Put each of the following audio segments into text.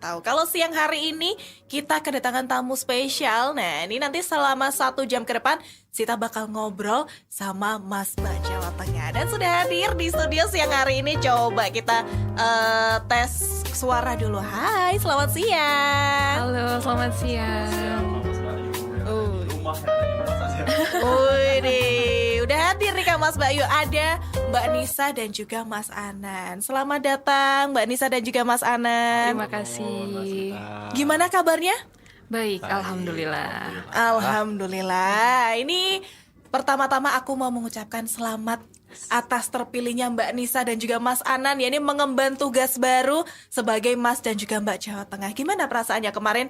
tahu. Kalau siang hari ini kita kedatangan tamu spesial. Nah, ini nanti selama 1 jam ke depan kita bakal ngobrol sama Mas Mbak Jawa Tengah. Dan sudah hadir di studio siang hari ini. Coba kita tes suara dulu. Hai, selamat siang. Halo, selamat siang. Wih, udah hadir nih Kak Mas Bayu. Ada Mbak Nisa dan juga Mas Anan. Selamat datang Mbak Nisa dan juga Mas Anan. Terima kasih. Gimana kabarnya? Baik, alhamdulillah. Alhamdulillah. Ini pertama-tama aku mau mengucapkan selamat atas terpilihnya Mbak Nisa dan juga Mas Anan ya, ini mengemban tugas baru sebagai Mas dan juga Mbak Jawa Tengah. Gimana perasaannya kemarin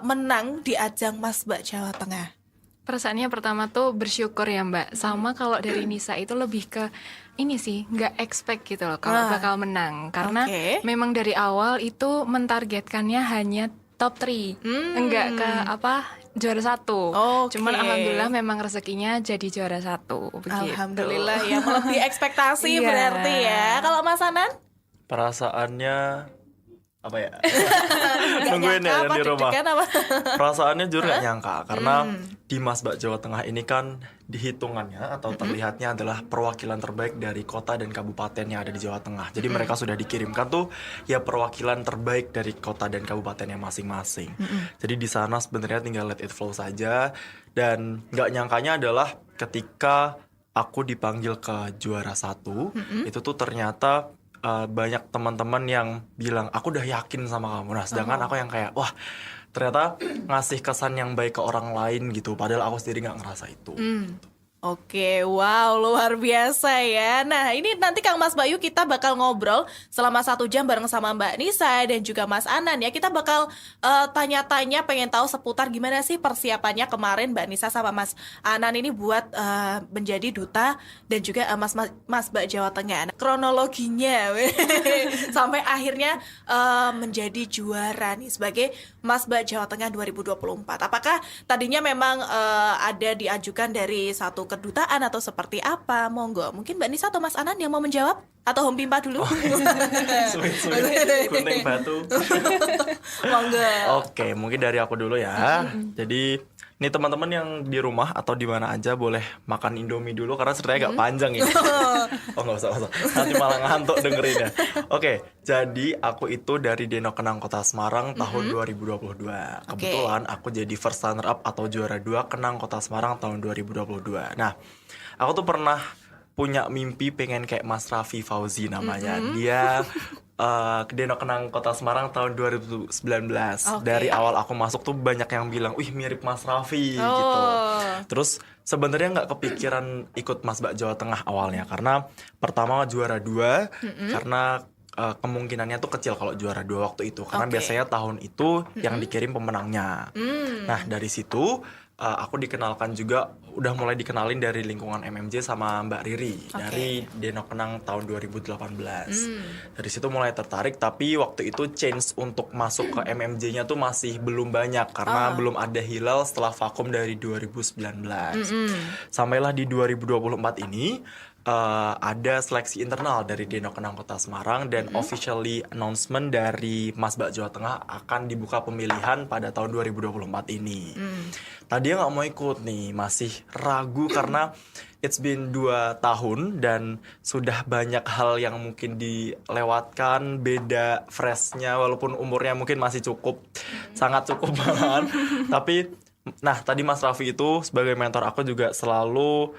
menang di ajang Mas Mbak Jawa Tengah? Perasaannya pertama tuh bersyukur ya Mbak. Sama kalau dari Nisa itu lebih ke ini sih, nggak expect gitu loh kalau bakal menang. Karena memang dari awal itu mentargetkannya hanya top 3, enggak ke juara 1. Cuman alhamdulillah memang rezekinya jadi juara 1 begitu. Alhamdulillah ya, melebihi ekspektasi berarti ya. Kalau Mas Anan? Perasaannya apa ya? Gak Nungguin ya di rumah. Perasaannya jujur gak nyangka karena di Mas Mbak Jawa Tengah ini kan dihitungannya atau terlihatnya adalah perwakilan terbaik dari kota dan kabupaten yang ada di Jawa Tengah. Jadi mereka sudah dikirimkan tuh ya perwakilan terbaik dari kota dan kabupatennya masing-masing. Jadi di sana sebenarnya tinggal let it flow saja, dan nggak nyangkanya adalah ketika aku dipanggil ke juara 1 itu tuh ternyata banyak teman-teman yang bilang aku udah yakin sama kamu. Nah sedangkan aku yang kayak wah ternyata ngasih kesan yang baik ke orang lain gitu, padahal aku sendiri nggak ngerasa itu. Oke, wow, luar biasa ya. Nah, ini nanti Kang Mas Bayu kita bakal ngobrol selama 1 jam bareng sama Mbak Nisa dan juga Mas Anan ya. Kita bakal tanya-tanya, pengen tahu seputar gimana sih persiapannya kemarin Mbak Nisa sama Mas Anan ini buat menjadi duta dan juga Mas Mbak Jawa Tengah. Nah, kronologinya sampai akhirnya menjadi juara nih sebagai Mas Mbak Jawa Tengah 2024. Apakah tadinya memang ada diajukan dari satu kedutaan atau seperti apa? Monggo, mungkin Mbak Nisa atau Mas Anan yang mau menjawab, atau Om Pimpa dulu? Sweet, gunting batu. Monggo. Oke, mungkin dari aku dulu ya. Jadi nih teman-teman yang di rumah atau di mana aja boleh makan Indomie dulu karena ceritanya agak panjang ini. Oh nggak usah, nanti malah ngantuk dengerin ya. Oke, jadi aku itu dari Denok Kenang Kota Semarang tahun 2022. Kebetulan aku jadi first runner up atau juara 2 Kenang Kota Semarang tahun 2022. Nah, aku tuh pernah punya mimpi pengen kayak Mas Raffi Fauzi namanya. Dia ke Denok Kenang Kota Semarang tahun 2019. Dari awal aku masuk tuh banyak yang bilang, wih mirip Mas Raffi gitu. Terus sebenarnya nggak kepikiran ikut Mas Mbak Jawa Tengah awalnya karena pertama juara 2 karena kemungkinannya tuh kecil kalau juara 2 waktu itu karena biasanya tahun itu yang dikirim pemenangnya. Nah dari situ aku dikenalkan juga, udah mulai dikenalin dari lingkungan MMJ sama Mbak Riri dari Denok Kenang tahun 2018. Dari situ mulai tertarik, tapi waktu itu chance untuk masuk ke MMJ-nya tuh masih belum banyak karena belum ada hilal setelah vakum dari 2019. Sampailah di 2024 ini ada seleksi internal dari Denok Kenang Kota Semarang dan officially announcement dari Mas Mbak Jawa Tengah akan dibuka pemilihan pada tahun 2024 ini. Tadinya nggak mau ikut nih, masih ragu karena it's been 2 tahun dan sudah banyak hal yang mungkin dilewatkan, beda freshnya walaupun umurnya mungkin masih cukup, sangat cukup banget. Tapi, nah tadi Mas Raffi itu sebagai mentor aku juga selalu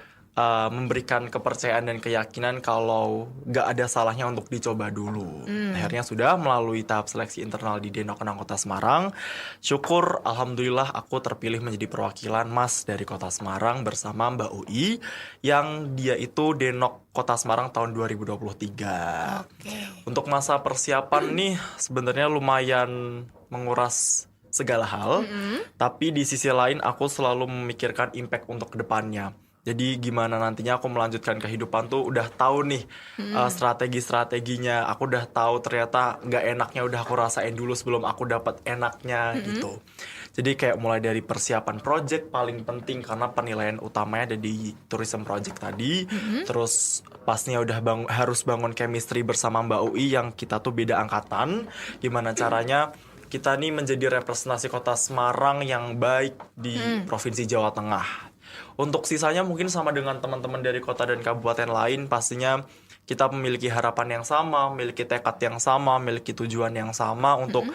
memberikan kepercayaan dan keyakinan kalau gak ada salahnya untuk dicoba dulu. Akhirnya sudah melalui tahap seleksi internal di Denok Kenang Kota Semarang. Syukur alhamdulillah aku terpilih menjadi perwakilan Mas dari Kota Semarang bersama Mbak UI yang dia itu Denok Kota Semarang tahun 2023. Untuk masa persiapan nih sebenarnya lumayan menguras segala hal, tapi di sisi lain aku selalu memikirkan impact untuk kedepannya. Jadi gimana nantinya aku melanjutkan kehidupan tuh udah tahu nih strategi-strateginya. Aku udah tahu ternyata nggak enaknya udah aku rasain dulu sebelum aku dapat enaknya gitu. Jadi kayak mulai dari persiapan project paling penting karena penilaian utamanya ada di tourism project tadi. Terus pastinya udah harus bangun chemistry bersama Mbak UI yang kita tuh beda angkatan. Gimana caranya kita nih menjadi representasi kota Semarang yang baik di Provinsi Jawa Tengah. Untuk sisanya mungkin sama dengan teman-teman dari kota dan kabupaten lain, pastinya kita memiliki harapan yang sama, memiliki tekad yang sama, memiliki tujuan yang sama untuk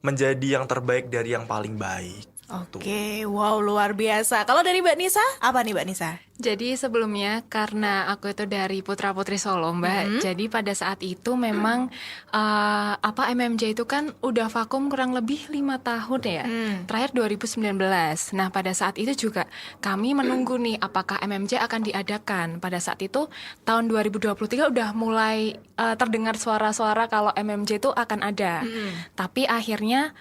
menjadi yang terbaik dari yang paling baik. Oke, wow, luar biasa. Kalau dari Mbak Nisa, apa nih Mbak Nisa? Jadi sebelumnya karena aku itu dari Putra Putri Solo, Mbak. Jadi pada saat itu memang MMJ itu kan udah vakum kurang lebih 5 tahun ya. Terakhir 2019. Nah, pada saat itu juga kami menunggu nih apakah MMJ akan diadakan. Pada saat itu tahun 2023 udah mulai terdengar suara-suara kalau MMJ itu akan ada. Tapi akhirnya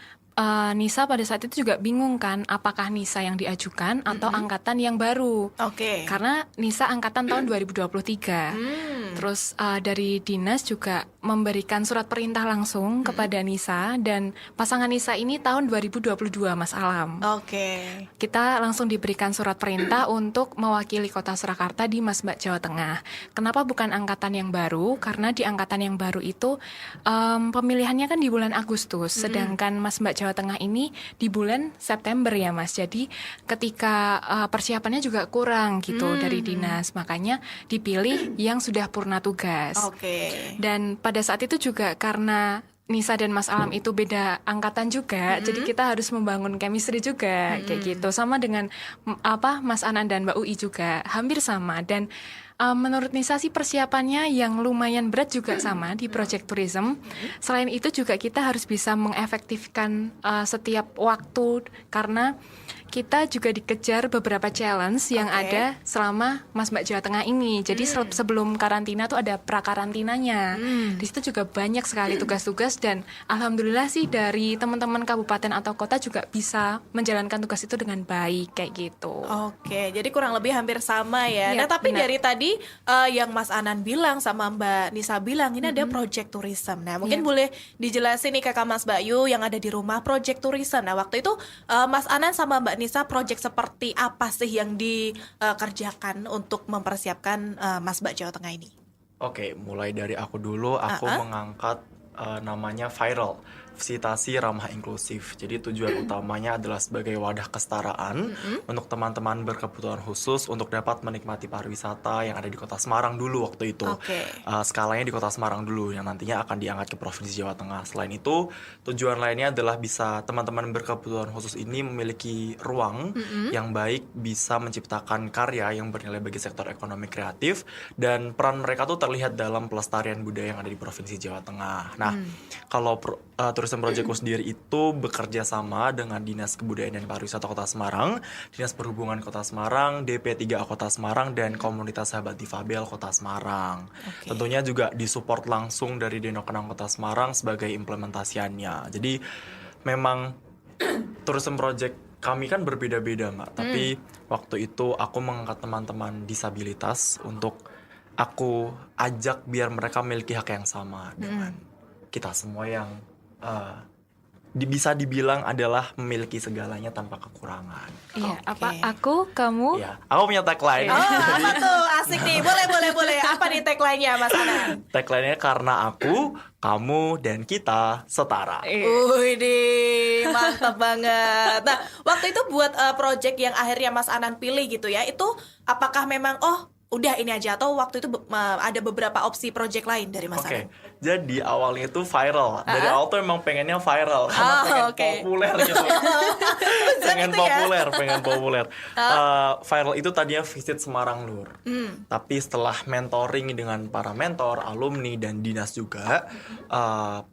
Nisa pada saat itu juga bingung kan, apakah Nisa yang diajukan atau angkatan yang baru. Oke. Karena Nisa angkatan tahun 2023. Terus dari dinas juga memberikan surat perintah langsung kepada Nisa, dan pasangan Nisa ini tahun 2022, Mas Alam. Oke. Kita langsung diberikan surat perintah untuk mewakili Kota Surakarta di Masbak Jawa Tengah. Kenapa bukan angkatan yang baru? Karena di angkatan yang baru itu pemilihannya kan di bulan Agustus, sedangkan Masbak Jawa Tengah ini di bulan September ya Mas. Jadi ketika persiapannya juga kurang gitu dari dinas, makanya dipilih yang sudah purna tugas. Oke. Dan pada saat itu juga karena Nisa dan Mas Alam itu beda angkatan juga, jadi kita harus membangun chemistry juga kayak gitu. Sama dengan Mas Anan dan Mbak UI juga hampir sama. Dan menurut Nisa sih persiapannya yang lumayan berat juga sama di Project Tourism. Selain itu juga kita harus bisa mengefektifkan setiap waktu, karena kita juga dikejar beberapa challenge yang ada selama Masbak Jawa Tengah ini. Jadi sebelum karantina tuh ada prakarantinanya. Di situ juga banyak sekali tugas-tugas, dan alhamdulillah sih dari teman-teman kabupaten atau kota juga bisa menjalankan tugas itu dengan baik kayak gitu. Oke, jadi kurang lebih hampir sama ya. Iya, Nah, tapi benar. dari tadi yang Mas Anan bilang sama Mbak Nisa bilang ini ada Project Tourism. Nah, mungkin boleh dijelasin nih Kakak Mas Bayu yang ada di rumah Project Tourism. Nah, waktu itu Mas Anan sama Mbak Nisa project seperti apa sih yang dikerjakan untuk mempersiapkan Masbak Jawa Tengah ini? Oke, mulai dari aku dulu, aku mengangkat namanya Viral, Visitasi Ramah Inklusif. Jadi tujuan utamanya adalah sebagai wadah kesetaraan untuk teman-teman berkebutuhan khusus untuk dapat menikmati pariwisata yang ada di Kota Semarang dulu waktu itu. Skalanya di Kota Semarang dulu yang nantinya akan diangkat ke Provinsi Jawa Tengah. Selain itu, tujuan lainnya adalah bisa teman-teman berkebutuhan khusus ini memiliki ruang yang baik, bisa menciptakan karya yang bernilai bagi sektor ekonomi kreatif, dan peran mereka tuh terlihat dalam pelestarian budaya yang ada di Provinsi Jawa Tengah. Nah, kalau Tourism Projectku sendiri itu bekerja sama dengan Dinas Kebudayaan dan Pariwisata Kota Semarang, Dinas Perhubungan Kota Semarang, DP3A Kota Semarang, dan Komunitas Sahabat Difabel Kota Semarang. Tentunya juga disupport langsung dari Denokenang Kota Semarang sebagai implementasiannya. Jadi memang Tourism Project kami kan berbeda-beda Mbak, tapi waktu itu aku mengangkat teman-teman disabilitas untuk aku ajak biar mereka memiliki hak yang sama dengan kita semua yang bisa dibilang adalah memiliki segalanya tanpa kekurangan. Iya, aku, kamu? Iya, aku punya tagline. Oh, apa tuh? Asik nih. Boleh. Apa nih tagline-nya, Mas Anan? Tagline-nya karena aku, kamu, dan kita setara. Wih, mantap banget. Nah, waktu itu buat project yang akhirnya Mas Anan pilih gitu ya, itu apakah memang udah ini aja, atau waktu itu ada beberapa opsi project lain dari Mas Anan? Jadi awalnya itu viral. Dari awal tuh emang pengennya viral karena pengen populer gitu. pengen populer. Viral itu tadinya visit Semarang Lur. Tapi setelah mentoring dengan para mentor, alumni dan dinas juga,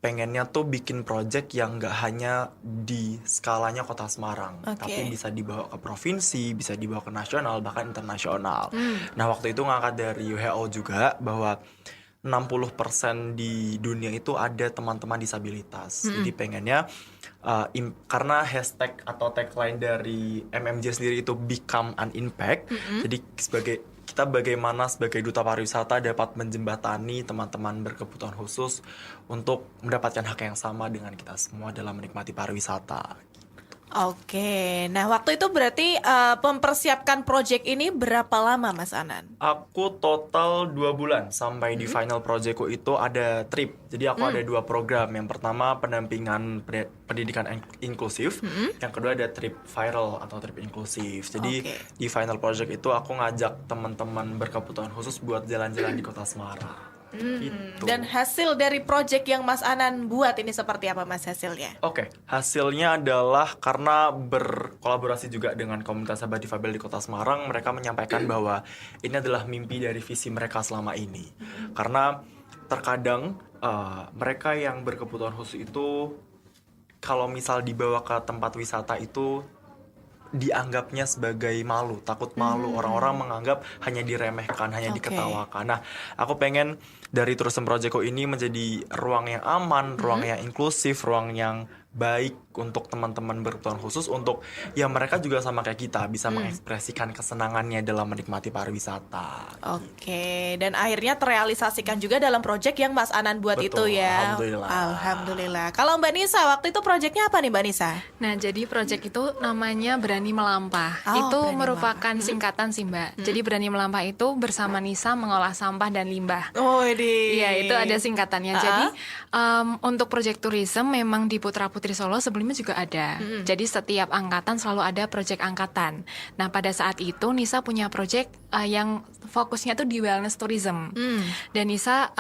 pengennya tuh bikin project yang nggak hanya di skalanya Kota Semarang, tapi bisa dibawa ke provinsi, bisa dibawa ke nasional, bahkan internasional. Nah, waktu itu ngangkat dari WHO juga bahwa 60% di dunia itu ada teman-teman disabilitas. Jadi pengennya karena hashtag atau tagline dari MMJ sendiri itu become an impact. Jadi kita bagaimana sebagai duta pariwisata dapat menjembatani teman-teman berkebutuhan khusus untuk mendapatkan hak yang sama dengan kita semua dalam menikmati pariwisata. Oke, nah waktu itu berarti mempersiapkan project ini berapa lama Mas Anan? Aku total 2 bulan sampai di final projectku itu ada trip. Jadi aku ada 2 program. Yang pertama pendampingan pendidikan inklusif, yang kedua ada trip viral atau trip inklusif. Jadi di final project itu aku ngajak teman-teman berkebutuhan khusus buat jalan-jalan di Kota Semarang. Gitu. Dan hasil dari project yang Mas Anan buat ini seperti apa Mas hasilnya? Oke, hasilnya adalah karena berkolaborasi juga dengan komunitas sahabat difabel di Kota Semarang, mereka menyampaikan bahwa ini adalah mimpi dari visi mereka selama ini. Karena terkadang mereka yang berkebutuhan khusus itu kalau misal dibawa ke tempat wisata itu dianggapnya sebagai malu, takut malu. Orang-orang menganggap hanya diremehkan, hanya diketawakan. Nah, aku pengen dari Tourism Projectku ini menjadi ruang yang aman, ruang yang inklusif, ruang yang baik untuk teman-teman berkebutuhan khusus, untuk ya mereka juga sama kayak kita bisa mengekspresikan kesenangannya dalam menikmati pariwisata. Oke, dan akhirnya terrealisasikan juga dalam project yang Mas Anan buat. Betul, itu ya. Alhamdulillah. Kalau Mbak Nisa, waktu itu projectnya apa nih Mbak Nisa? Nah, jadi project itu namanya Berani Melampah. Itu Berani merupakan singkatan sih Mbak. Jadi Berani Melampah itu bersama Nisa mengolah sampah dan limbah. Oh, ini. Iya, itu ada singkatannya. Jadi untuk project tourism memang di Putra Putri Solo sebelumnya juga ada. Jadi setiap angkatan selalu ada project angkatan. Nah, pada saat itu Nisa punya project yang fokusnya tuh di wellness tourism. Dan Nisa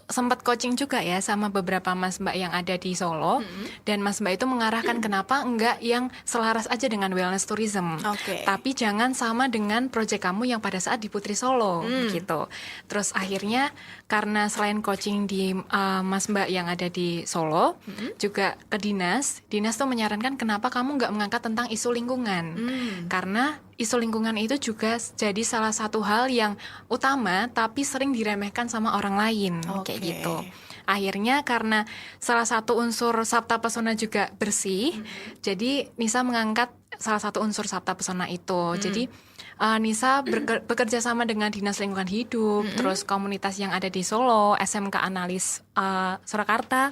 sempat coaching juga ya sama beberapa Mas Mbak yang ada di Solo. Dan Mas Mbak itu mengarahkan kenapa enggak yang selaras aja dengan wellness tourism. Tapi jangan sama dengan project kamu yang pada saat di Putri Solo gitu. Terus akhirnya karena selain coaching di Mas Mbak yang ada di Solo, juga ke dinas tuh menyarankan kenapa kamu nggak mengangkat tentang isu lingkungan. Karena isu lingkungan itu juga jadi salah satu hal yang utama tapi sering diremehkan sama orang lain, kayak gitu. Akhirnya karena salah satu unsur Sabta Pesona juga bersih, jadi Nisa mengangkat salah satu unsur Sabta Pesona itu. Jadi Nisa bekerja sama dengan Dinas Lingkungan Hidup, terus komunitas yang ada di Solo, SMK Analis Surakarta,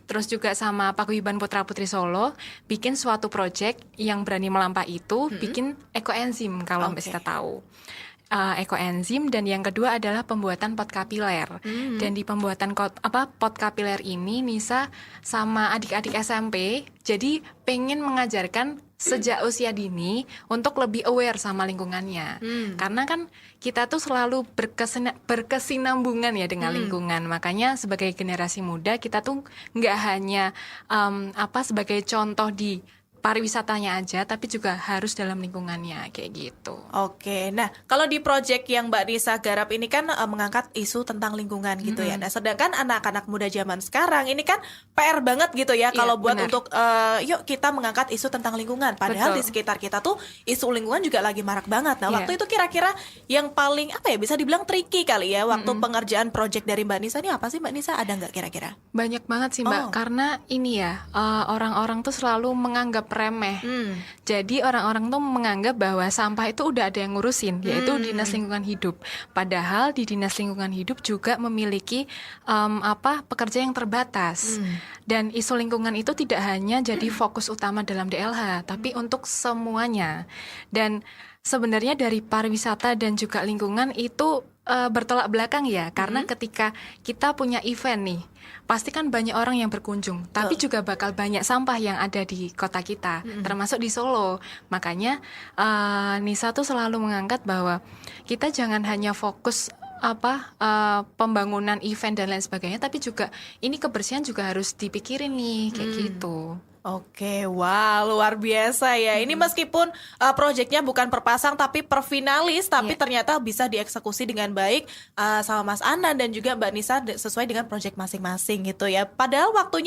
terus juga sama Paguyuban Putra Putri Solo, bikin suatu project yang Berani Melampah itu, bikin ekoenzim kalau Mbak Sita tahu. Ekoenzim, dan yang kedua adalah pembuatan pot kapiler. Dan di pembuatan pot kapiler ini Nisa sama adik-adik SMP jadi pengen mengajarkan sejak usia dini untuk lebih aware sama lingkungannya. Karena kan kita tuh selalu berkesinambungan ya dengan lingkungan. Makanya sebagai generasi muda kita tuh nggak hanya sebagai contoh di pariwisatanya aja, tapi juga harus dalam lingkungannya, kayak gitu. Oke, nah kalau di project yang Mbak Nisa garap ini kan mengangkat isu tentang lingkungan gitu ya. Nah, sedangkan anak-anak muda zaman sekarang ini kan PR banget gitu ya kalau buat benar. Untuk yuk kita mengangkat isu tentang lingkungan. Padahal di sekitar kita tuh isu lingkungan juga lagi marak banget. Nah, waktu itu kira-kira yang paling bisa dibilang tricky kali ya waktu pengerjaan project dari Mbak Nisa ini apa sih Mbak Nisa? Ada nggak kira-kira? Banyak banget sih Mbak, karena ini ya orang-orang tuh selalu menganggap remeh. Jadi orang-orang tuh menganggap bahwa sampah itu udah ada yang ngurusin, yaitu Dinas Lingkungan Hidup. Padahal di Dinas Lingkungan Hidup juga memiliki pekerja yang terbatas. Dan isu lingkungan itu tidak hanya jadi fokus utama dalam DLH, tapi untuk semuanya. Dan sebenarnya dari pariwisata dan juga lingkungan itu bertolak belakang ya, karena ketika kita punya event nih, pasti kan banyak orang yang berkunjung, tapi juga bakal banyak sampah yang ada di kota kita, termasuk di Solo. Makanya Nisa tuh selalu mengangkat bahwa kita jangan hanya fokus pembangunan event dan lain sebagainya, tapi juga ini kebersihan juga harus dipikirin nih, kayak gitu. Oke, wow, luar biasa ya. Ini meskipun proyeknya bukan per pasang tapi per finalis, tapi ternyata bisa dieksekusi dengan baik sama Mas Anan dan juga Mbak Nisa sesuai dengan proyek masing-masing gitu ya. Padahal waktu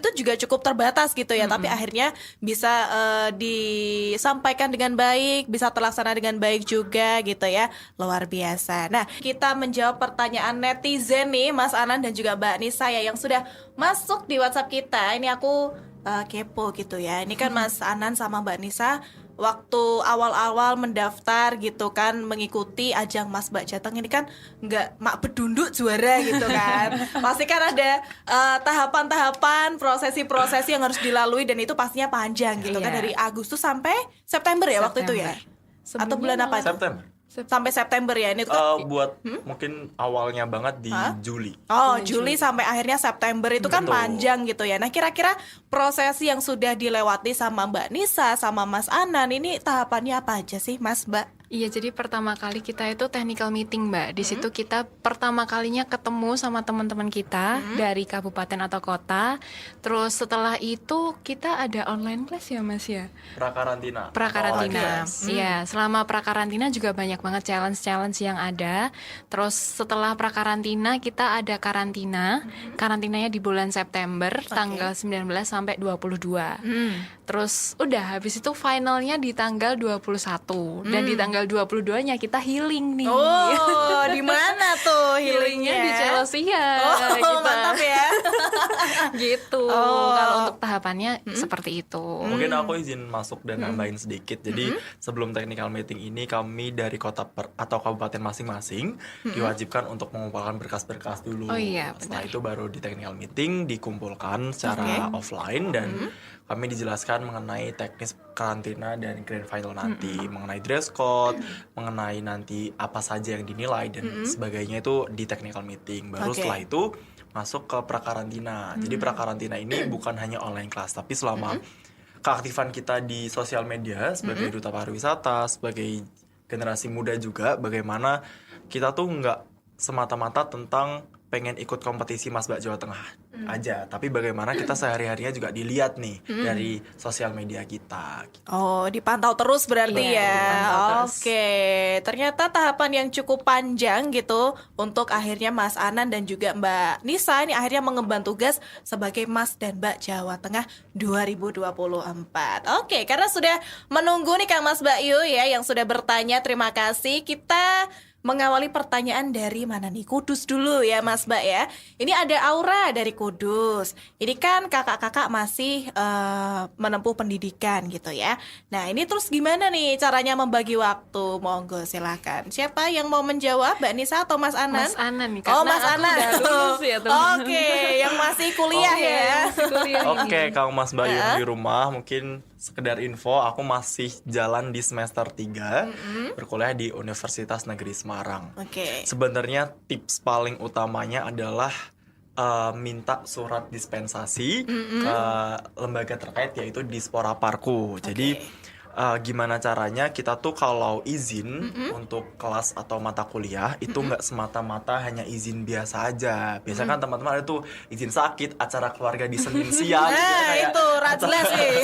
itu juga cukup terbatas gitu ya, tapi akhirnya bisa disampaikan dengan baik, bisa terlaksana dengan baik juga gitu ya. Luar biasa. Nah, kita menjawab pertanyaan netizen nih, Mas Anan dan juga Mbak Nisa ya, yang sudah masuk di WhatsApp kita. Ini aku kepo gitu ya. Ini kan Mas Anan sama Mbak Nisa waktu awal-awal mendaftar gitu kan, mengikuti ajang Mas Mbak Jateng ini kan nggak mak bedunduk juara gitu kan. Pasti kan ada tahapan-tahapan, prosesi-prosesi yang harus dilalui dan itu pastinya panjang gitu kan, dari Agustus sampai September ya waktu itu ya? Atau bulan apa itu? September. Sampai September ya ini tuh kan? Buat mungkin awalnya banget di Juli. Oh, Juli sampai akhirnya September itu kan Betul. panjang gitu ya. Nah, kira-kira prosesi yang sudah dilewati sama Mbak Nisa, sama Mas Anan ini tahapannya apa aja sih, Mas Mbak? Iya, jadi pertama kali kita itu technical meeting, Mbak. Di situ kita pertama kalinya ketemu sama teman-teman kita dari kabupaten atau kota. Terus setelah itu kita ada online class ya, Mas ya? Prakarantina. Prakarantina. Iya, selama prakarantina juga banyak banget challenge-challenge yang ada. Terus setelah prakarantina kita ada karantina. Karantinanya di bulan September tanggal 19 sampai 22. Terus udah habis itu finalnya di tanggal 21 dan di tanggal 22-nya kita healing nih. Oh, di mana tuh healingnya? Di Celsia. Oh, mantap ya. Gitu. Kalau untuk tahapannya seperti itu. Mungkin aku izin masuk dan nambahin sedikit. Jadi sebelum technical meeting ini kami dari kota atau kabupaten masing-masing diwajibkan untuk mengumpulkan berkas-berkas dulu. Oh iya, Setelah itu baru di technical meeting dikumpulkan secara offline dan kami dijelaskan mengenai teknis karantina dan grand final nanti, mengenai dress code, mengenai nanti apa saja yang dinilai dan sebagainya itu di technical meeting. Baru setelah itu masuk ke prakarantina. Jadi prakarantina ini bukan hanya online class, tapi selama keaktifan kita di sosial media sebagai duta pariwisata, sebagai generasi muda juga, bagaimana kita tuh nggak semata-mata tentang pengen ikut kompetisi Mas Mbak Jawa Tengah aja, tapi bagaimana kita sehari-harinya juga dilihat nih dari sosial media kita. Oh, dipantau terus berarti ya. dipantau terus. Oke, ternyata tahapan yang cukup panjang gitu untuk akhirnya Mas Anan dan juga Mbak Nisa ini akhirnya mengemban tugas sebagai Mas dan Mbak Jawa Tengah 2024. Oke, karena sudah menunggu nih Kang Mas Bayu ya yang sudah bertanya, terima kasih. Kita mengawali pertanyaan dari mana nih? Kudus dulu ya Mas Mbak ya. Ini ada Aura dari Kudus. Ini kan kakak-kakak masih menempuh pendidikan gitu ya. Nah ini terus gimana nih caranya membagi waktu? Monggo silakan. Siapa yang mau menjawab, Mbak Nisa atau Mas Anan? Mas Anan nih, Oh karena Mas aku Anan. udah lulus ya, teman-teman. Oke, yang masih kuliah ya. Oke, Kang Mas Bayu di rumah mungkin sekedar info, aku masih jalan di semester 3 berkuliah di Universitas Negeri Semarang. Oke. Sebenarnya tips paling utamanya adalah minta surat dispensasi ke lembaga terkait yaitu Dispora Parku. Jadi gimana caranya kita tuh kalau izin untuk kelas atau mata kuliah itu nggak semata-mata hanya izin biasa aja. Biasanya kan teman-teman ada tuh izin sakit, acara keluarga di Senin siang gitu, Nah kayak itu jelas sih.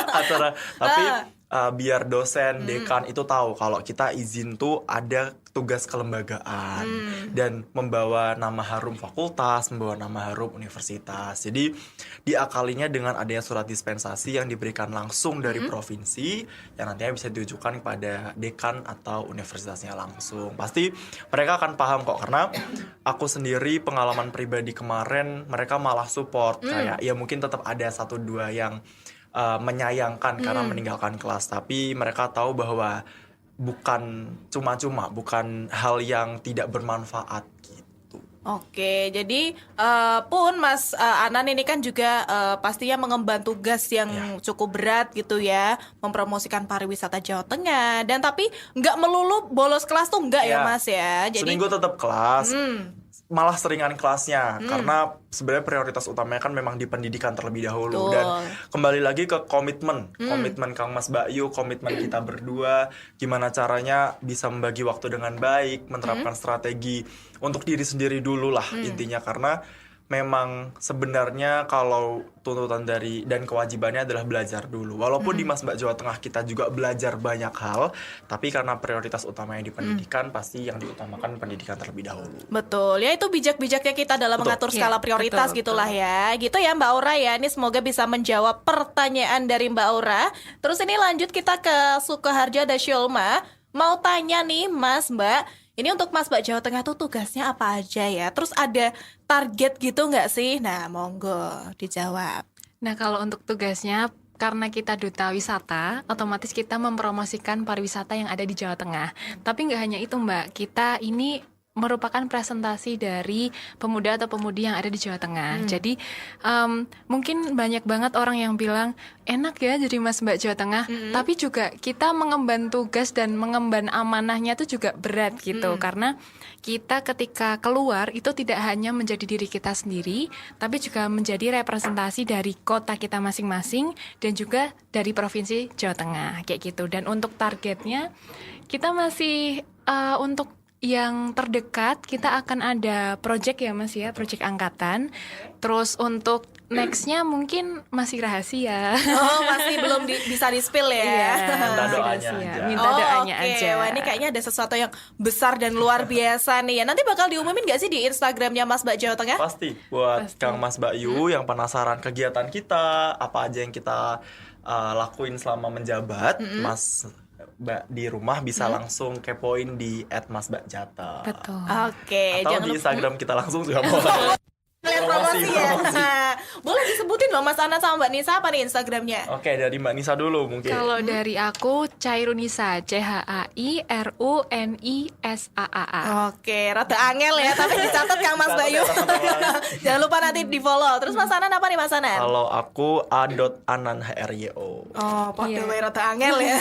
acara tapi biar dosen, dekan itu tahu kalau kita izin tuh ada tugas kelembagaan dan membawa nama harum fakultas, membawa nama harum universitas. Jadi diakalinya dengan adanya surat dispensasi yang diberikan langsung dari provinsi yang nantinya bisa ditujukan kepada dekan atau universitasnya langsung. Pasti mereka akan paham kok, karena aku sendiri pengalaman pribadi kemarin mereka malah support kayak ya mungkin tetap ada 1-2 yang menyayangkan karena meninggalkan kelas, tapi mereka tahu bahwa bukan cuma-cuma, bukan hal yang tidak bermanfaat gitu. Oke, jadi pun Mas Anan ini kan juga pastinya mengemban tugas yang cukup berat gitu ya, mempromosikan pariwisata Jawa Tengah, dan tapi nggak melulu bolos kelas tuh enggak ya Mas ya. Jadi seminggu tetap kelas, malah seringan kelasnya karena sebenarnya prioritas utamanya kan memang di pendidikan terlebih dahulu. Betul. Dan kembali lagi ke komitmen Kang Mas Bayu, komitmen kita berdua, gimana caranya bisa membagi waktu dengan baik, menerapkan strategi untuk diri sendiri dulu lah intinya, karena memang sebenarnya kalau tuntutan dari dan kewajibannya adalah belajar dulu. Walaupun di Mas Mbak Jawa Tengah kita juga belajar banyak hal, tapi karena prioritas utamanya di pendidikan, pasti yang diutamakan pendidikan terlebih dahulu. betul, ya itu bijak-bijaknya kita dalam mengatur skala prioritas betul, gitulah ya. Gitu ya Mbak Aura ya. Ini semoga bisa menjawab pertanyaan dari Mbak Aura. Terus ini lanjut kita ke Sukoharjo ada Syulma. Mau tanya nih Mas Mbak, ini untuk Mas Mbak Jawa Tengah tuh tugasnya apa aja ya? Terus ada target gitu nggak sih? Nah, monggo dijawab. Nah, kalau untuk tugasnya karena kita duta wisata, otomatis kita mempromosikan pariwisata yang ada di Jawa Tengah. Tapi nggak hanya itu Mbak, kita ini merupakan presentasi dari pemuda atau pemudi yang ada di Jawa Tengah. Jadi mungkin banyak banget orang yang bilang enak ya jadi Mas Mbak Jawa Tengah, tapi juga kita mengemban tugas dan mengemban amanahnya itu juga berat gitu, karena kita ketika keluar itu tidak hanya menjadi diri kita sendiri, tapi juga menjadi representasi dari kota kita masing-masing dan juga dari provinsi Jawa Tengah kayak gitu. Dan untuk targetnya kita masih untuk yang terdekat kita akan ada project ya Mas ya, project angkatan. Terus untuk nextnya mungkin masih rahasia. Oh, masih belum bisa di-spill ya. Iya, Minta masih doanya rahasia. aja. Minta doanya oke. aja. Wah, ini kayaknya ada sesuatu yang besar dan luar biasa nih ya. Nanti bakal diumumin gak sih di Instagramnya Mas Mbak Jawa Tengah? Pasti buat Kang Mas Bayu yang penasaran kegiatan kita, apa aja yang kita lakuin selama menjabat, Mas Mbak di rumah bisa langsung kepoin di @masmbakjata. Betul. Oke, Atau jangan di lupa Instagram kita langsung juga boleh. kalian promosi ya. Boleh disebutin loh Mas Anan sama Mbak Nisa apa nih Instagramnya? Oke, dari Mbak Nisa dulu mungkin. Kalau dari aku Chairunisa, CHAIRUNISAAA. Oke, rada angel ya, tapi dicatat Kang Mas Dicatat Bayu. ya, teman-teman. Jangan lupa nanti di-follow. Terus Mas Anan apa nih Mas Anan? Kalau aku a.ananhryo. Oh, Iya. wae rada angel ya.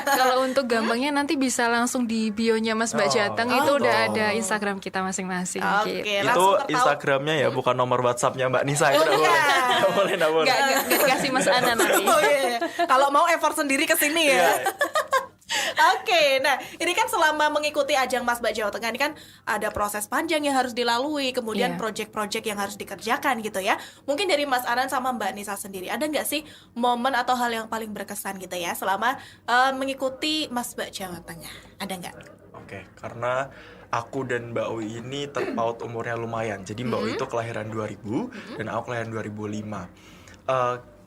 Kalau untuk gampangnya nanti bisa langsung di bio-nya Mas Mbak Jateng, itu udah ada Instagram kita masing-masing Oke, gitu. Itu langsung tertahu. Instagramnya ya, bukan nomor WhatsApp-nya Mbak Nisa. Itu Oh, nggak boleh, nggak boleh. Nggak dikasih Mas Ana nanti. Oh iya. Kalau mau effort sendiri ke sini ya. Iya. Oke, nah ini kan selama mengikuti ajang Mas Mbak Jawa Tengah ini kan ada proses panjang yang harus dilalui, kemudian Iya. project-project yang harus dikerjakan gitu ya. Mungkin dari Mas Anan sama Mbak Nisa sendiri, ada nggak sih momen atau hal yang paling berkesan gitu ya selama mengikuti Mas Mbak Jawa Tengah? Ada nggak? Oke, karena aku dan Mbak Ui ini terpaut umurnya lumayan. Jadi Mbak Ui itu kelahiran 2000 dan aku kelahiran 2005.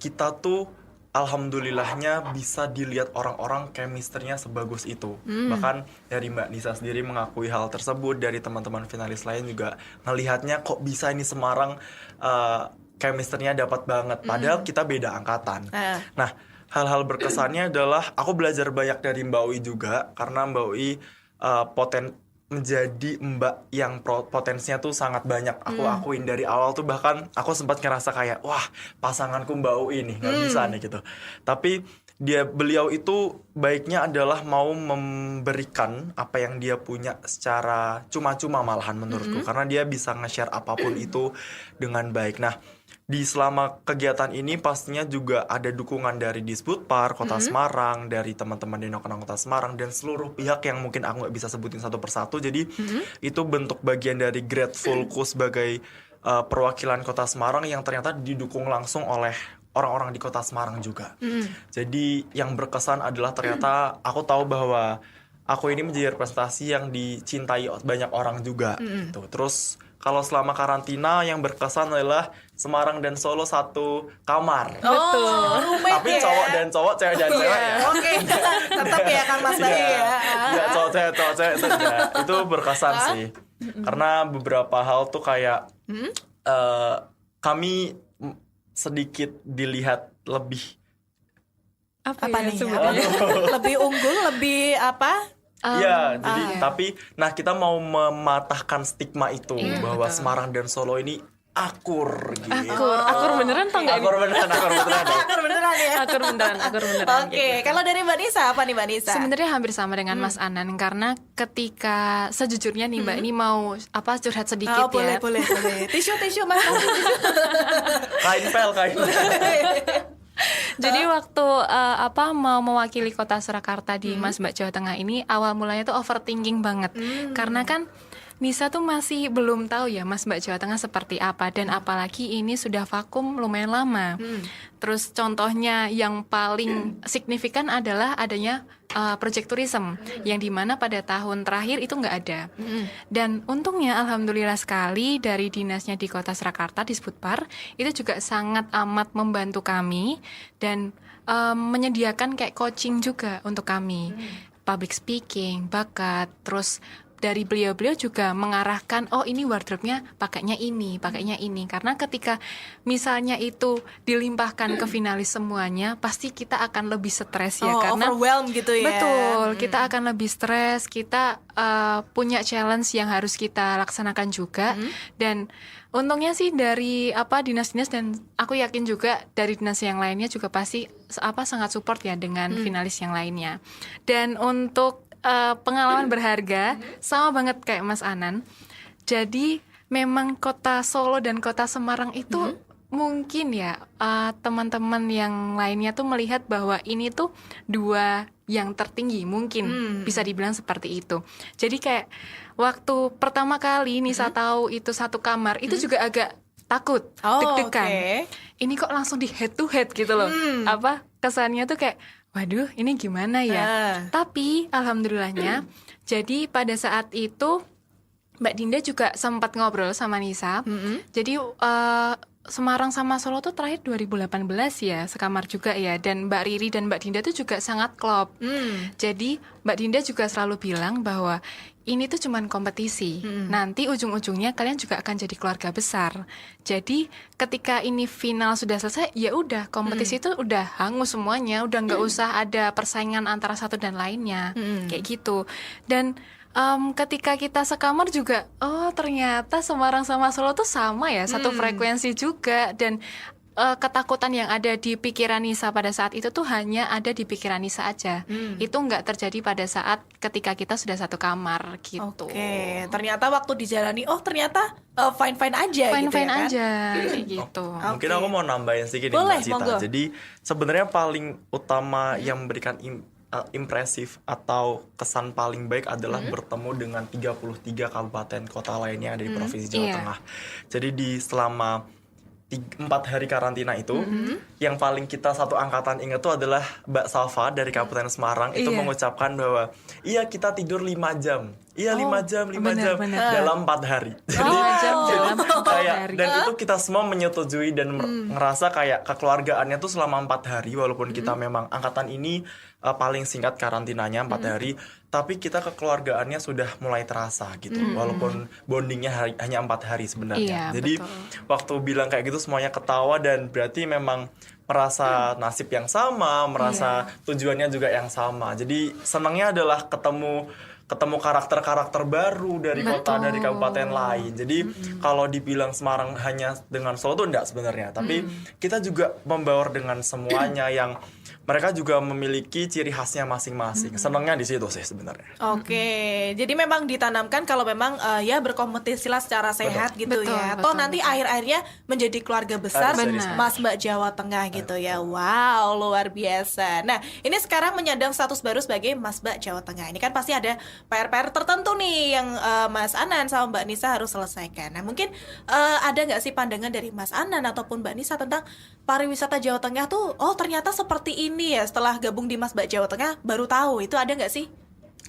Kita tuh alhamdulillahnya bisa dilihat orang-orang chemistry-nya sebagus itu. Bahkan dari Mbak Nisa sendiri mengakui hal tersebut, dari teman-teman finalis lain juga ngelihatnya kok bisa ini Semarang chemistry-nya dapat banget. Padahal kita beda angkatan. Nah, hal-hal berkesannya adalah aku belajar banyak dari Mbak Ui juga, karena Mbak Ui menjadi mbak yang potensinya tuh sangat banyak. Aku akuin dari awal tuh, bahkan aku sempat ngerasa kayak wah pasanganku Mbak Ui nih nggak bisa nih gitu. Tapi beliau itu baiknya adalah mau memberikan apa yang dia punya secara cuma-cuma malahan menurutku, karena dia bisa nge-share apapun itu dengan baik. Nah, di selama kegiatan ini pastinya juga ada dukungan dari Disputpar Kota Semarang, dari teman-teman Denokenang Kota Semarang, dan seluruh pihak yang mungkin aku nggak bisa sebutin satu persatu. Jadi itu bentuk bagian dari gratefulku sebagai perwakilan Kota Semarang yang ternyata didukung langsung oleh orang-orang di Kota Semarang juga. Jadi yang berkesan adalah ternyata aku tahu bahwa aku ini menjadi representasi yang dicintai banyak orang juga. Tuh, terus kalau selama karantina yang berkesan adalah Semarang dan Solo satu kamar. Betul. Roommate Tapi ya? cowok dan cowok, cewek dan cewek ya. Oke, tetap ya Kang Mas Bayu ya. Iya, cowok cewek itu enggak. Itu berkesan sih. Karena beberapa hal tuh kayak kami sedikit dilihat lebih Apa ya nih? sebutannya? Lebih unggul, lebih apa? Iya, jadi tapi kita mau mematahkan stigma itu bahwa betul. Semarang dan Solo ini akur gitu. Akur beneran atau enggak? Akur beneran. Akur beneran ya. Akur beneran. Oke, kalau dari Mbak Nisa apa nih Mbak Nisa? Sebenarnya hampir sama dengan Mas Anan, karena ketika sejujurnya nih Mbak ini mau curhat sedikit boleh, ya. boleh. Tisu Mas. Kain pel. Jadi waktu mau mewakili Kota Surakarta di Mas Mbak Jawa Tengah ini, awal mulanya tuh overthinking banget. Karena kan Nisa tuh masih belum tahu ya Mas Mbak Jawa Tengah seperti apa, dan apalagi ini sudah vakum lumayan lama. Terus contohnya yang paling signifikan adalah adanya project tourism, yang dimana pada tahun terakhir itu nggak ada. Dan untungnya alhamdulillah sekali dari dinasnya di Kota Surakarta, Disputpar, itu juga sangat amat membantu kami dan menyediakan kayak coaching juga untuk kami. Public speaking, bakat, terus dari beliau-beliau juga mengarahkan, oh ini wardrobe-nya pakainya ini. Karena ketika misalnya itu dilimpahkan ke finalis semuanya, pasti kita akan lebih stres ya. Karena overwhelmed gitu ya. Betul, kita akan lebih stres, kita punya challenge yang harus kita laksanakan juga. Dan untungnya sih dari dinas-dinas, dan aku yakin juga dari dinas yang lainnya juga pasti sangat support ya dengan finalis yang lainnya. Dan untuk pengalaman berharga sama banget kayak Mas Anan. Jadi memang kota Solo dan kota Semarang itu mungkin ya teman-teman yang lainnya tuh melihat bahwa ini tuh dua yang tertinggi, mungkin bisa dibilang seperti itu. Jadi kayak waktu pertama kali Nisa tahu itu satu kamar, itu juga agak takut, deg-degan. Ini kok langsung di head to head gitu loh. Kesannya tuh kayak, waduh, ini gimana ya? Tapi alhamdulillahnya, jadi pada saat itu Mbak Dinda juga sempat ngobrol sama Nisa. Jadi Semarang sama Solo tuh terakhir 2018 ya, sekamar juga ya. Dan Mbak Riri dan Mbak Dinda tuh juga sangat klop. Jadi Mbak Dinda juga selalu bilang bahwa ini tuh cuman kompetisi. Nanti ujung-ujungnya kalian juga akan jadi keluarga besar. Jadi ketika ini final sudah selesai, ya udah kompetisi itu udah hangus semuanya, udah nggak usah ada persaingan antara satu dan lainnya, kayak gitu. Dan ketika kita sekamar juga, oh ternyata Semarang sama Solo tuh sama ya, satu frekuensi juga. Dan ketakutan yang ada di pikiran Nisa pada saat itu tuh hanya ada di pikiran Nisa aja. Itu nggak terjadi pada saat ketika kita sudah satu kamar gitu. Oke, ternyata waktu dijalani, oh ternyata fine-fine aja fine-fine gitu ya kan? aja kayak gitu. Mungkin aku mau nambahin sedikit nih Mbak Sita. Jadi sebenarnya paling utama yang memberikan impresif atau kesan paling baik adalah bertemu dengan 33 kabupaten kota lainnya yang ada di Provinsi Jawa Tengah. Jadi selama 4 hari karantina itu, yang paling kita satu angkatan ingat tuh adalah Mbak Salva dari Kabupaten Semarang itu mengucapkan bahwa iya kita tidur 5 jam. Iya 5 jam dalam 4 hari. Jadi kayak dan itu kita semua menyetujui dan ngerasa kayak kekeluargaannya tuh selama 4 hari, walaupun kita memang angkatan ini paling singkat karantinanya 4 hari, tapi kita kekeluargaannya sudah mulai terasa gitu, walaupun bondingnya hanya 4 hari sebenarnya. Jadi waktu bilang kayak gitu semuanya ketawa, dan berarti memang merasa nasib yang sama, merasa tujuannya juga yang sama. Jadi senangnya adalah ketemu karakter-karakter baru dari kota, dari kabupaten lain. Jadi kalau dibilang Semarang hanya dengan Solo tuh enggak sebenarnya, tapi kita juga membaur dengan semuanya yang mereka juga memiliki ciri khasnya masing-masing. Senangnya di situ sih sebenarnya. Oke, jadi memang ditanamkan kalau memang ya berkompetisilah secara sehat gitu ya. Toh nanti akhir-akhirnya menjadi keluarga besar Mas Mbak Jawa Tengah gitu ya. Wow, luar biasa. Nah, ini sekarang menyandang status baru sebagai Mas Mbak Jawa Tengah. Ini kan pasti ada PR-PR tertentu nih yang Mas Anan sama Mbak Nisa harus selesaikan. Nah, mungkin ada nggak sih pandangan dari Mas Anan ataupun Mbak Nisa tentang pariwisata Jawa Tengah tuh, oh ternyata seperti ini ya, setelah gabung di Mas Mbak Jawa Tengah baru tahu. Itu ada nggak sih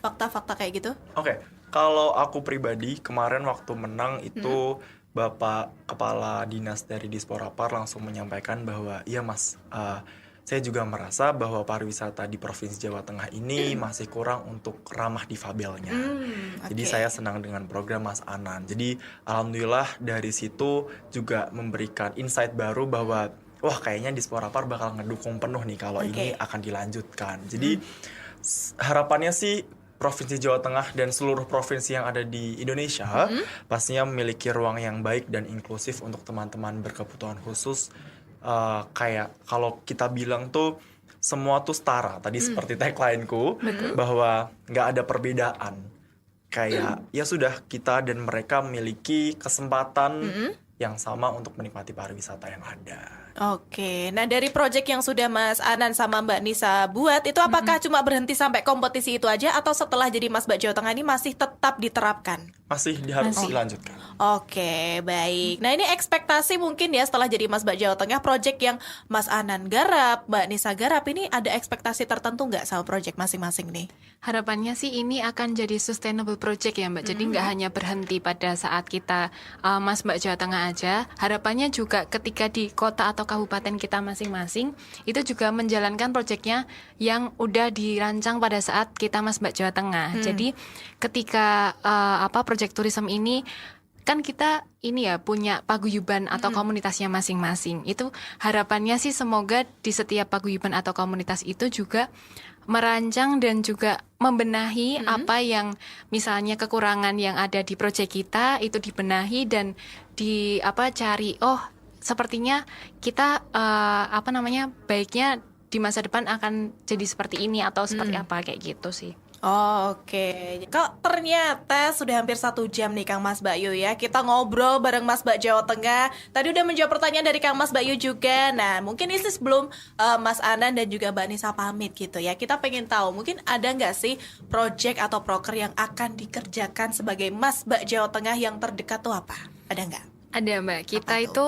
fakta-fakta kayak gitu? Oke, kalau aku pribadi kemarin waktu menang itu Bapak Kepala Dinas dari Disporapar langsung menyampaikan bahwa iya Mas, saya juga merasa bahwa pariwisata di Provinsi Jawa Tengah ini masih kurang untuk ramah difabelnya. Jadi saya senang dengan program Mas Anan. Jadi alhamdulillah dari situ juga memberikan insight baru bahwa wah kayaknya Disporapar bakal ngedukung penuh nih kalau ini akan dilanjutkan. Jadi harapannya sih Provinsi Jawa Tengah dan seluruh provinsi yang ada di Indonesia pastinya memiliki ruang yang baik dan inklusif untuk teman-teman berkebutuhan khusus. Kayak kalau kita bilang tuh semua tuh setara. Tadi seperti tagline-ku bahwa nggak ada perbedaan. Kayak ya sudah, kita dan mereka memiliki kesempatan yang sama untuk menikmati pariwisata yang ada. Oke, nah dari proyek yang sudah Mas Anan sama Mbak Nisa buat itu apakah cuma berhenti sampai kompetisi itu aja, atau setelah jadi Mas Mbak Jawa Tengah ini masih tetap diterapkan? Masih harus dilanjutkan. Oke, baik. Nah ini ekspektasi mungkin ya setelah jadi Mas Mbak Jawa Tengah, proyek yang Mas Anan garap, Mbak Nisa garap, ini ada ekspektasi tertentu nggak sama proyek masing-masing nih? Harapannya sih ini akan jadi sustainable project ya Mbak. Jadi nggak hanya berhenti pada saat kita Mas Mbak Jawa Tengah aja. Harapannya juga ketika di kota atau atau kabupaten kita masing-masing itu juga menjalankan proyeknya yang udah dirancang pada saat kita Mas Mbak Jawa Tengah. Jadi ketika proyek tourism ini kan kita ini ya punya paguyuban atau komunitasnya masing-masing. Itu harapannya sih semoga di setiap paguyuban atau komunitas itu juga merancang dan juga membenahi apa yang misalnya kekurangan yang ada di proyek kita itu dibenahi dan cari sepertinya kita baiknya di masa depan akan jadi seperti ini atau seperti apa kayak gitu sih. Oke. Kok ternyata sudah hampir 1 jam nih Kang Mas Bayu ya. Kita ngobrol bareng Mas Mbak Jawa Tengah. Tadi udah menjawab pertanyaan dari Kang Mas Bayu juga. Nah mungkin ini sebelum Mas Anan dan juga Mbak Nisa pamit gitu ya, kita pengen tahu mungkin ada nggak sih project atau proker yang akan dikerjakan sebagai Mas Mbak Jawa Tengah yang terdekat tuh apa? Ada nggak? Ada Mbak, kita itu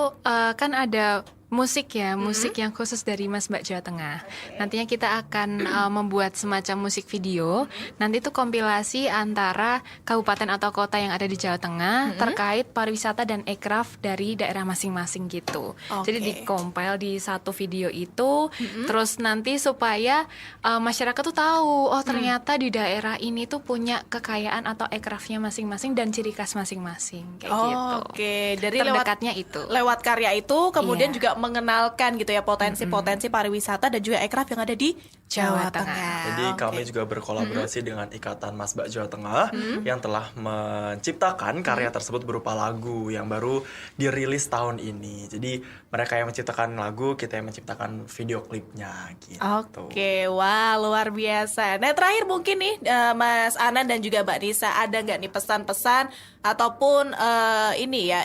kan ada musik ya, musik yang khusus dari Mas Mbak Jawa Tengah. Nantinya kita akan membuat semacam musik video. Nanti itu kompilasi antara kabupaten atau kota yang ada di Jawa Tengah terkait pariwisata dan ekraf dari daerah masing-masing gitu. Jadi dikompil di satu video itu, terus nanti supaya masyarakat tuh tahu, ternyata di daerah ini tuh punya kekayaan atau ekrafnya masing-masing dan ciri khas masing-masing kayak gitu. Dari terdekatnya lewat karya itu kemudian juga mengenalkan gitu ya potensi-potensi pariwisata dan juga ekraf yang ada di Jawa Tengah. Jadi kami juga berkolaborasi dengan Ikatan Mas Mbak Jawa Tengah yang telah menciptakan karya tersebut berupa lagu yang baru dirilis tahun ini. Jadi mereka yang menciptakan lagu, kita yang menciptakan video klipnya gitu. Wah luar biasa. Nah terakhir mungkin nih Mas Anan dan juga Mbak Nisa, ada nggak nih pesan-pesan ataupun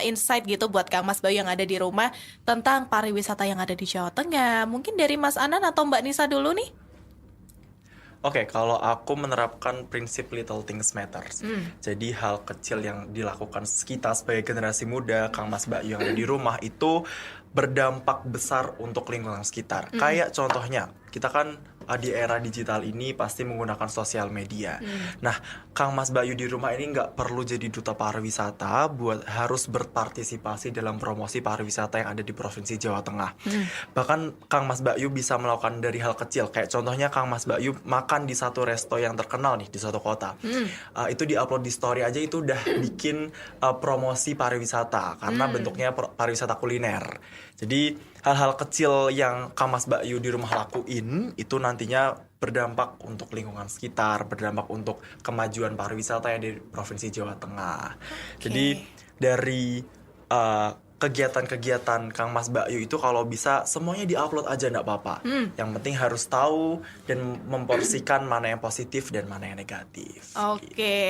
insight gitu buat Kang Mas Bayu yang ada di rumah tentang pariwisata yang ada di Jawa Tengah? Mungkin dari Mas Anan atau Mbak Nisa dulu nih. Kalau aku menerapkan prinsip little things matters. Jadi hal kecil yang dilakukan kita sebagai generasi muda, Kang Mas Bayu yang ada di rumah itu berdampak besar untuk lingkungan sekitar. Kayak contohnya, kita kan di era digital ini pasti menggunakan sosial media. Nah, Kang Mas Bayu di rumah ini nggak perlu jadi duta pariwisata buat harus berpartisipasi dalam promosi pariwisata yang ada di Provinsi Jawa Tengah. Bahkan Kang Mas Bayu bisa melakukan dari hal kecil. Kayak contohnya Kang Mas Bayu makan di satu resto yang terkenal nih di suatu kota. Itu diupload di story aja itu udah bikin promosi pariwisata karena bentuknya pariwisata kuliner. Jadi hal-hal kecil yang Kang Mas Bayu di rumah lakuin itu nantinya berdampak untuk lingkungan sekitar, berdampak untuk kemajuan pariwisata yang di Provinsi Jawa Tengah. Jadi dari kegiatan-kegiatan Kang Mas Bayu itu kalau bisa semuanya diupload aja nggak apa-apa. Yang penting harus tahu dan memporsikan mana yang positif dan mana yang negatif.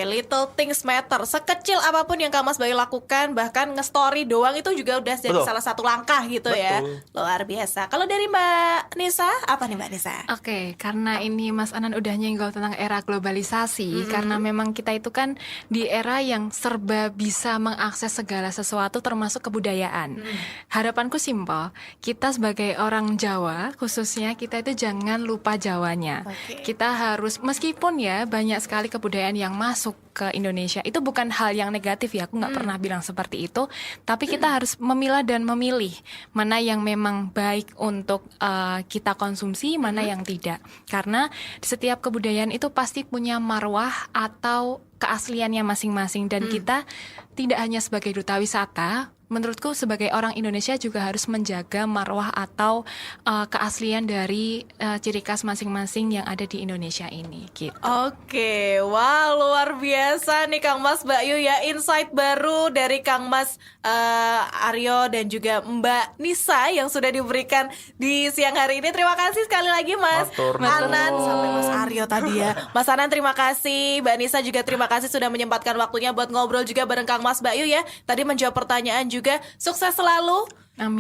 Little things matter. Sekecil apapun yang Kang Mas Bayu lakukan, bahkan nge-story doang itu juga udah jadi salah satu langkah gitu ya. Luar biasa. Kalau dari Mbak Nisa, apa nih Mbak Nisa? Karena ini Mas Anan udah nyenggol tentang era globalisasi, karena memang kita itu kan di era yang serba bisa mengakses segala sesuatu termasuk kebudayaan. Harapanku simpel, kita sebagai orang Jawa khususnya kita itu jangan lupa Jawanya. Kita harus, meskipun ya banyak sekali kebudayaan yang masuk ke Indonesia, itu bukan hal yang negatif ya, aku nggak pernah bilang seperti itu, tapi kita harus memilah dan memilih mana yang memang baik untuk kita konsumsi, mana yang tidak. Karena setiap kebudayaan itu pasti punya marwah atau keasliannya masing-masing, dan kita tidak hanya sebagai duta wisata, menurutku sebagai orang Indonesia juga harus menjaga marwah atau keaslian dari ciri khas masing-masing yang ada di Indonesia ini gitu. Wah luar biasa nih Kang Mas Bayu ya, insight baru dari Kang Mas Aryo dan juga Mbak Nisa yang sudah diberikan di siang hari ini. Terima kasih sekali lagi Mas Anan sampai Mas Aryo tadi ya. Mas Anan terima kasih, Mbak Nisa juga terima kasih sudah menyempatkan waktunya buat ngobrol juga bareng Kang Mas Bayu ya. Tadi menjawab pertanyaan juga. Sukses selalu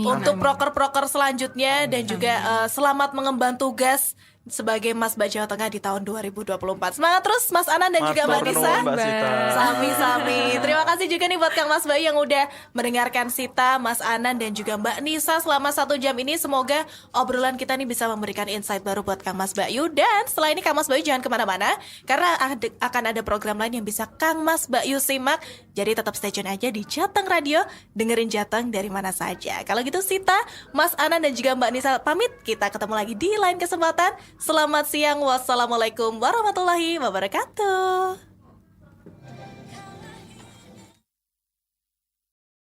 untuk proker-proker selanjutnya dan juga selamat mengemban tugas sebagai Mas Mbak Jawa Tengah di tahun 2024. Semangat terus Mas Anan dan juga Mbak Nisa. Sami-sami. Terima kasih juga nih buat Kang Mas Bayu yang udah mendengarkan Sita, Mas Anan dan juga Mbak Nisa selama 1 jam ini. Semoga obrolan kita nih bisa memberikan insight baru buat Kang Mas Bayu. Dan setelah ini Kang Mas Bayu jangan kemana-mana, karena akan ada program lain yang bisa Kang Mas Bayu simak. Jadi tetap stay tune aja di Jateng Radio, dengerin Jateng dari mana saja. kalau gitu Sita, Mas Anan dan juga Mbak Nisa pamit. Kita ketemu lagi di lain kesempatan. Selamat siang. Wassalamualaikum warahmatullahi wabarakatuh.